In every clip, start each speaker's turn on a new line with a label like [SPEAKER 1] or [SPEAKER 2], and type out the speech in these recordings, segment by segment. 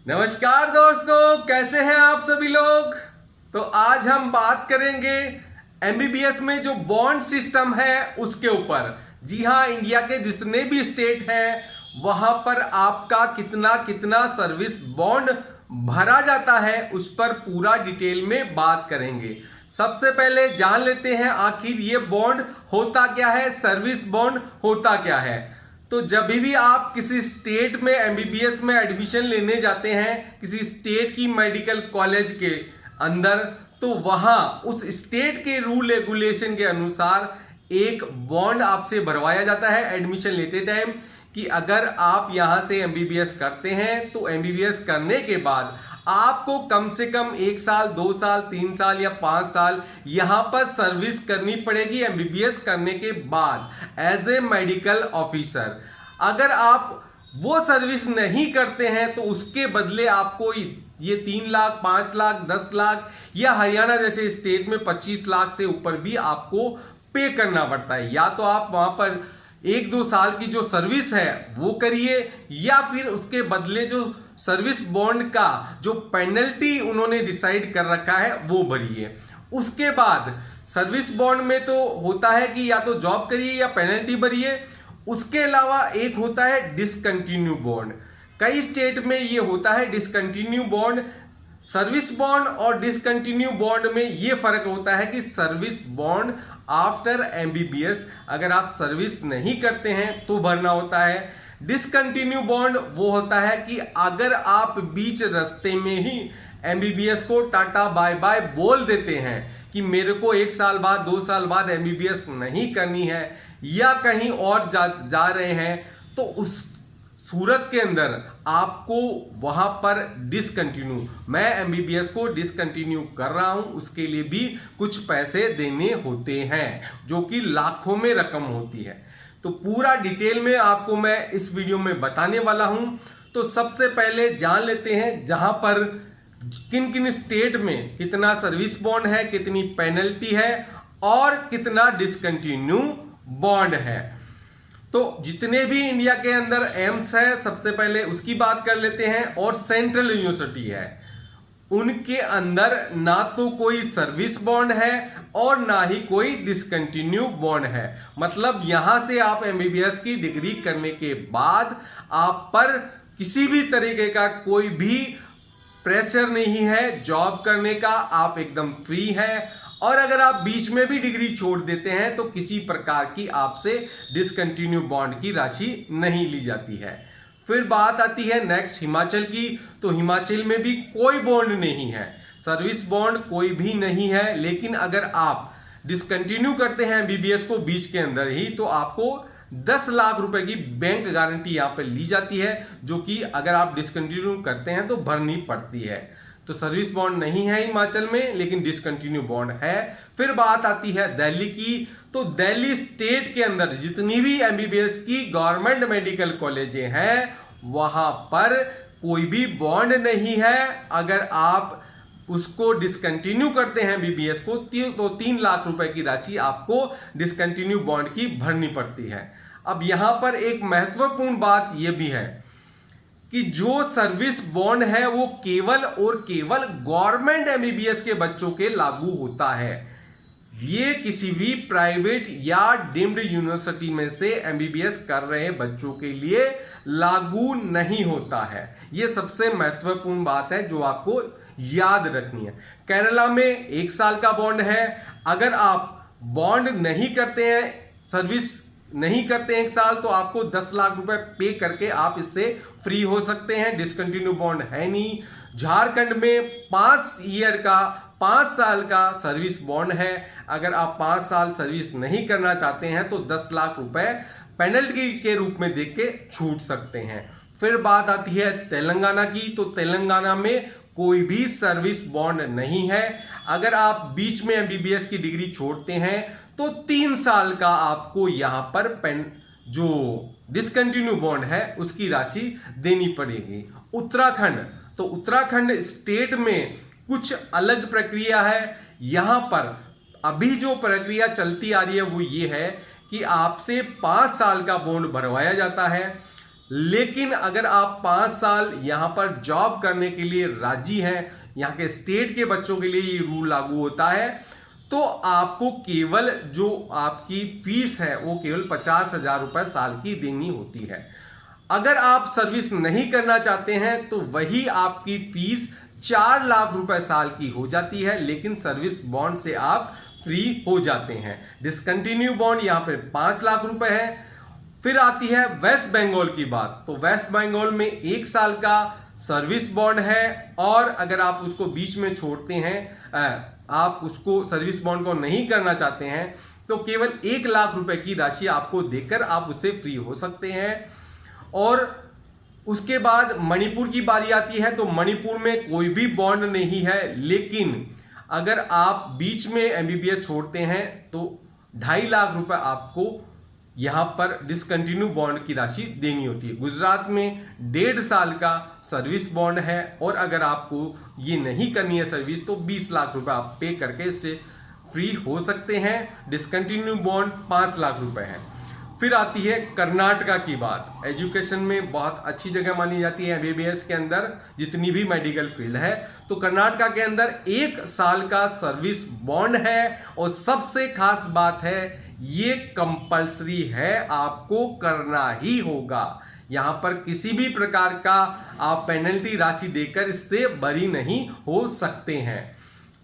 [SPEAKER 1] नमस्कार दोस्तों, कैसे हैं आप सभी लोग। तो आज हम बात करेंगे एमबीबीएस में जो बॉन्ड सिस्टम है उसके ऊपर। जी हाँ, इंडिया के जितने भी स्टेट हैं वहां पर आपका कितना कितना सर्विस बॉन्ड भरा जाता है उस पर पूरा डिटेल में बात करेंगे। सबसे पहले जान लेते हैं आखिर ये बॉन्ड होता क्या है, सर्विस बॉन्ड होता क्या है। तो जब भी आप किसी स्टेट में एमबीबीएस में एडमिशन लेने जाते हैं, किसी स्टेट की मेडिकल कॉलेज के अंदर, तो वहां उस स्टेट के रूल रेगुलेशन के अनुसार एक बॉन्ड आपसे भरवाया जाता है एडमिशन लेते टाइम कि अगर आप यहां से एमबीबीएस करते हैं तो एमबीबीएस करने के बाद आपको कम से कम 1 साल, 2 साल, 3 साल या 5 साल यहां पर सर्विस करनी पड़ेगी एमबीबीएस करने के बाद एज ए मेडिकल ऑफिसर। अगर आप वो सर्विस नहीं करते हैं तो उसके बदले आपको ये 3 लाख, 5 लाख, 10 लाख या हरियाणा जैसे स्टेट में 25 लाख से ऊपर भी आपको पे करना पड़ता है। या तो आप वहां पर 1-2 साल की जो सर्विस है वो करिए, या फिर उसके बदले जो सर्विस बॉन्ड का जो पेनल्टी उन्होंने डिसाइड कर रखा है वो भरिए। उसके बाद सर्विस बॉन्ड में तो होता है कि या तो जॉब करिए या पेनल्टी भरिए। उसके अलावा एक होता है डिसकंटिन्यू बॉन्ड। कई स्टेट में ये होता है डिसकंटिन्यू बॉन्ड। सर्विस बॉन्ड और डिसकंटिन्यू बॉन्ड में ये फर्क होता है कि सर्विस बॉन्ड आफ्टर एमबीबीएस अगर आप सर्विस नहीं करते हैं तो भरना होता है। डिसकंटिन्यू बॉन्ड वो होता है कि अगर आप बीच रास्ते में ही एमबीबीएस को टाटा बाय बाय बोल देते हैं कि मेरे को 1 साल बाद, 2 साल बाद एमबीबीएस नहीं करनी है या कहीं और जा रहे हैं, तो उस सूरत के अंदर आपको वहां पर डिसकंटिन्यू, मैं एमबीबीएस को डिसकंटिन्यू कर रहा हूं, उसके लिए भी कुछ पैसे देने होते हैं जो कि लाखों में रकम होती है। तो पूरा डिटेल में आपको मैं इस वीडियो में बताने वाला हूं। तो सबसे पहले जान लेते हैं जहां पर किन किन स्टेट में कितना सर्विस बॉन्ड है, कितनी पेनल्टी है और कितना डिसकंटिन्यू बॉन्ड है। तो जितने भी इंडिया के अंदर एम्स है सबसे पहले उसकी बात कर लेते हैं, और सेंट्रल यूनिवर्सिटी है उनके अंदर ना तो कोई सर्विस बॉन्ड है और ना ही कोई डिसकंटिन्यू बॉन्ड है। मतलब यहां से आप एमबीबीएस की डिग्री करने के बाद आप पर किसी भी तरीके का कोई भी प्रेशर नहीं है जॉब करने का, आप एकदम फ्री है। और अगर आप बीच में भी डिग्री छोड़ देते हैं तो किसी प्रकार की आपसे डिसकंटिन्यू बॉन्ड की राशि नहीं ली जाती है। फिर बात आती है नेक्स्ट हिमाचल की। तो हिमाचल में भी कोई बॉन्ड नहीं है, सर्विस बॉन्ड कोई भी नहीं है। लेकिन अगर आप डिसकंटिन्यू करते हैं एमबीबीएस को बीच के अंदर ही तो आपको 10 लाख रुपए की बैंक गारंटी यहां पर ली जाती है, जो कि अगर आप डिसकंटिन्यू करते हैं तो भरनी पड़ती है। तो सर्विस बॉन्ड नहीं है हिमाचल में, लेकिन डिसकंटिन्यू बॉन्ड है। फिर बात आती है दिल्ली की। तो दिल्ली स्टेट के अंदर जितनी भी एमबीबीएस की गवर्नमेंट मेडिकल कॉलेजें हैं वहां पर कोई भी बॉन्ड नहीं है। अगर आप उसको डिसकंटिन्यू करते हैं एमबीबीएस को तो 3 लाख रुपए की राशि आपको डिसकंटिन्यू बॉन्ड की भरनी पड़ती है। अब यहां पर एक महत्वपूर्ण बात यह भी है कि जो सर्विस बॉन्ड है वो केवल और केवल गवर्नमेंट एमबीबीएस के बच्चों के लागू होता है। ये किसी भी प्राइवेट या डीम्ड यूनिवर्सिटी में से एमबीबीएस कर रहे बच्चों के लिए लागू नहीं होता है। ये सबसे महत्वपूर्ण बात है जो आपको याद रखनी है। केरला में 1 साल का बॉन्ड है। अगर आप बॉन्ड नहीं करते हैं, सर्विस नहीं करते 1 साल, तो आपको 10 लाख रुपए पे करके आप इससे फ्री हो सकते हैं। डिसकंटिन्यू बॉन्ड है नहीं। झारखंड में 5 साल का सर्विस बॉन्ड है। अगर आप 5 साल सर्विस नहीं करना चाहते हैं तो 10 लाख रुपए पेनल्टी के रूप में देख के छूट सकते हैं। फिर बात आती है तेलंगाना की। तो तेलंगाना में कोई भी सर्विस बॉन्ड नहीं है। अगर आप बीच में एमबीबीएस की डिग्री छोड़ते हैं तो 3 साल का आपको यहां पर जो डिसकंटिन्यू बॉन्ड है उसकी राशि देनी पड़ेगी। उत्तराखंड। तो उत्तराखंड स्टेट में कुछ अलग प्रक्रिया है। यहां पर अभी जो प्रक्रिया चलती आ रही है वो ये है कि आपसे 5 साल का बॉन्ड भरवाया जाता है। लेकिन अगर आप 5 साल यहां पर जॉब करने के लिए राजी हैं, यहां के स्टेट के बच्चों के लिए ये रूल लागू होता है, तो आपको केवल जो आपकी फीस है वो केवल 50,000 रुपए साल की देनी होती है। अगर आप सर्विस नहीं करना चाहते हैं तो वही आपकी फीस 4 लाख रुपए साल की हो जाती है, लेकिन सर्विस बॉन्ड से आप फ्री हो जाते हैं। डिसकंटिन्यू बॉन्ड यहां पे 5 लाख रुपए है। फिर आती है वेस्ट बंगाल की बात। तो वेस्ट बंगाल में 1 साल का सर्विस बॉन्ड है, और अगर आप उसको बीच में छोड़ते हैं, आप उसको सर्विस बॉन्ड को नहीं करना चाहते हैं, तो केवल 1 लाख रुपए की राशि आपको देकर आप उससे फ्री हो सकते हैं। और उसके बाद मणिपुर की बारी आती है। तो मणिपुर में कोई भी बॉन्ड नहीं है, लेकिन अगर आप बीच में एमबीबीएस छोड़ते हैं तो 2.5 लाख रुपए आपको यहां पर डिसकंटिन्यू बॉन्ड की राशि देनी होती है। गुजरात में 1.5 साल का सर्विस बॉन्ड है, और अगर आपको ये नहीं करनी है सर्विस, तो 20 लाख रुपए आप पे करके इससे फ्री हो सकते हैं। डिसकंटिन्यू बॉन्ड 5 लाख रुपए है। फिर आती है कर्नाटका की बात। एजुकेशन में बहुत अच्छी जगह मानी जाती है एमबीबीएस के अंदर, जितनी भी मेडिकल फील्ड है। तो कर्नाटका के अंदर 1 साल का सर्विस बॉन्ड है, और सबसे खास बात है ये कंपल्सरी है, आपको करना ही होगा। यहां पर किसी भी प्रकार का आप पेनल्टी राशि देकर इससे बरी नहीं हो सकते हैं।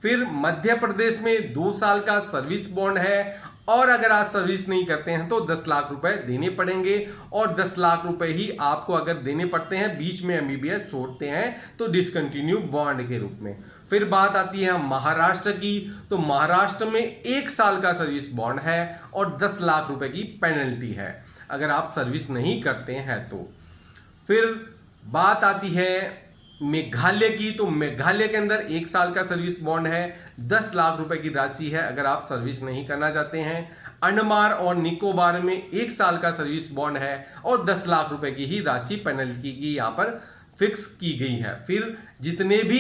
[SPEAKER 1] फिर मध्य प्रदेश में 2 साल का सर्विस बॉन्ड है, और अगर आप सर्विस नहीं करते हैं तो 10 लाख रुपए देने पड़ेंगे, और 10 लाख रुपए ही आपको अगर देने पड़ते हैं बीच में एमबीबीएस छोड़ते हैं तो डिसकंटिन्यू बॉन्ड के रूप में। फिर बात आती है महाराष्ट्र की। तो महाराष्ट्र में 1 साल का सर्विस बॉन्ड है, और 10 लाख रुपए की पेनल्टी है अगर आप सर्विस नहीं करते हैं तो। फिर बात आती है मेघालय की। तो मेघालय के अंदर 1 साल का सर्विस बॉन्ड है, 10 लाख रुपए की राशि है अगर आप सर्विस नहीं करना चाहते हैं। अंडमान और निकोबार में 1 साल का सर्विस बॉन्ड है, और 10 लाख रुपए की ही राशि पेनल्टी की यहां पर फिक्स की गई है।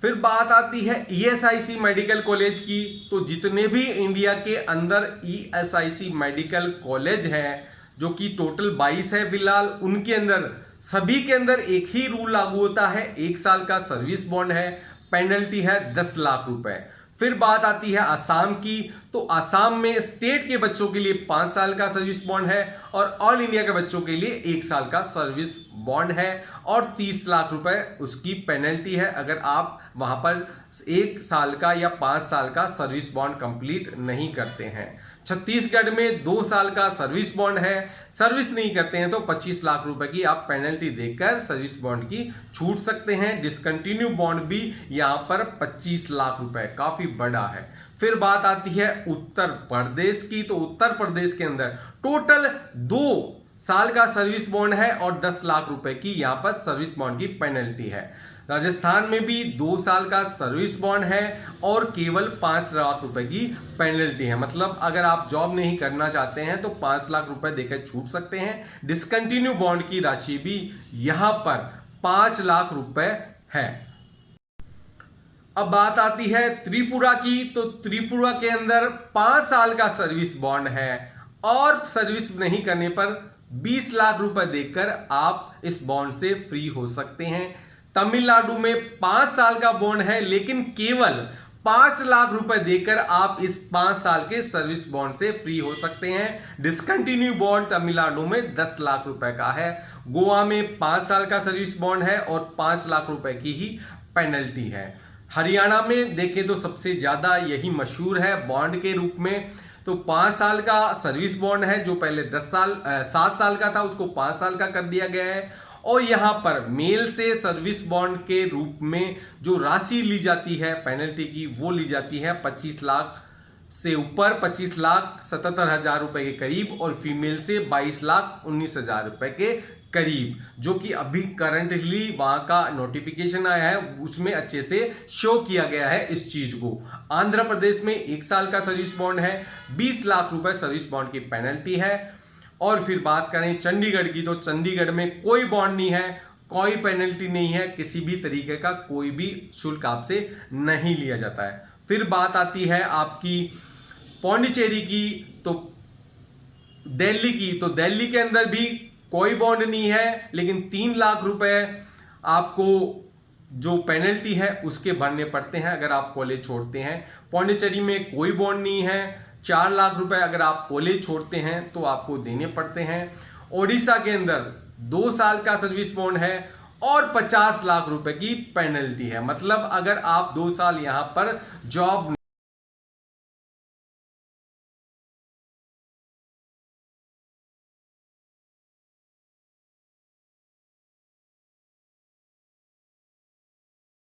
[SPEAKER 1] फिर बात आती है ईएसआईसी मेडिकल कॉलेज की। तो जितने भी इंडिया के अंदर ईएसआईसी मेडिकल कॉलेज है, जो कि टोटल 22 है फिलहाल, उनके अंदर सभी के अंदर एक ही रूल लागू होता है। 1 साल का सर्विस बॉन्ड है, पेनल्टी है 10 लाख रुपए। फिर बात आती है आसाम की। तो आसाम में स्टेट के बच्चों के लिए 5 साल का सर्विस बॉन्ड है, और ऑल इंडिया के बच्चों के लिए 1 साल का सर्विस बॉन्ड है, और 30 लाख रुपए उसकी पेनल्टी है अगर आप वहां पर 1 साल का या 5 साल का सर्विस बॉन्ड कंप्लीट नहीं करते हैं। छत्तीसगढ़ में 2 साल का सर्विस बॉन्ड है, सर्विस नहीं करते हैं तो 25 लाख रुपए की आप पेनल्टी देकर सर्विस बॉन्ड की छूट सकते हैं। डिसकंटिन्यू बॉन्ड भी यहां पर 25 लाख रुपए, काफी बड़ा है। फिर बात आती है उत्तर प्रदेश की। तो उत्तर प्रदेश के अंदर टोटल 2 साल का सर्विस बॉन्ड है, और 10 लाख रुपए की यहां पर सर्विस बॉन्ड की पेनल्टी है। राजस्थान में भी 2 साल का सर्विस बॉन्ड है, और केवल 5 लाख रुपए की पेनल्टी है। मतलब अगर आप जॉब नहीं करना चाहते हैं तो 5 लाख रुपए देकर छूट सकते हैं। डिसकंटिन्यू बॉन्ड की राशि भी यहां पर 5 लाख रुपए है। अब बात आती है त्रिपुरा की। तो त्रिपुरा के अंदर 5 साल का सर्विस बॉन्ड है, और सर्विस नहीं करने पर 20 लाख रुपए देकर आप इस बॉन्ड से फ्री हो सकते हैं। तमिलनाडु में 5 साल का बॉन्ड है, लेकिन केवल 5 लाख रुपए देकर आप इस 5 साल के सर्विस बॉन्ड से फ्री हो सकते हैं। डिसकंटिन्यू बॉन्ड तमिलनाडु में 10 लाख रुपए का है। गोवा में 5 साल का सर्विस बॉन्ड है, और 5 लाख रुपए की ही पेनल्टी है। हरियाणा में देखें तो सबसे ज्यादा यही मशहूर है बॉन्ड के रूप में। तो 5 साल का सर्विस बॉन्ड है, जो पहले 7 साल का था उसको 5 साल का कर दिया गया है। और यहां पर मेल से सर्विस बॉन्ड के रूप में जो राशि ली जाती है पेनल्टी की, वो ली जाती है 25 लाख से ऊपर, 25,77,000 रुपए के करीब, और फीमेल से 22,19,000 रुपए के करीब, जो कि अभी करंटली वहां का नोटिफिकेशन आया है उसमें अच्छे से शो किया गया है इस चीज को। आंध्र प्रदेश में 1 साल का सर्विस बॉन्ड है, 20 लाख रुपए सर्विस बॉन्ड की पेनल्टी है। और फिर बात करें चंडीगढ़ की। तो चंडीगढ़ में कोई बॉन्ड नहीं है, कोई पेनल्टी नहीं है, किसी भी तरीके का कोई भी शुल्क आपसे नहीं लिया जाता है। फिर बात आती है आपकी पौंडीचेरी की, तो दिल्ली की। तो दिल्ली के अंदर भी कोई बॉन्ड नहीं है, लेकिन 3 लाख रुपए आपको जो पेनल्टी है उसके भरने पड़ते हैं अगर आप कॉलेज छोड़ते हैं। पौंडीचेरी में कोई बॉन्ड नहीं है। 4 लाख रुपए अगर आप कॉलेज छोड़ते हैं तो आपको देने पड़ते हैं। ओडिशा के अंदर 2 साल का सर्विस बॉन्ड है और 50 लाख रुपए की पेनल्टी है। मतलब अगर आप 2 साल यहां पर जॉब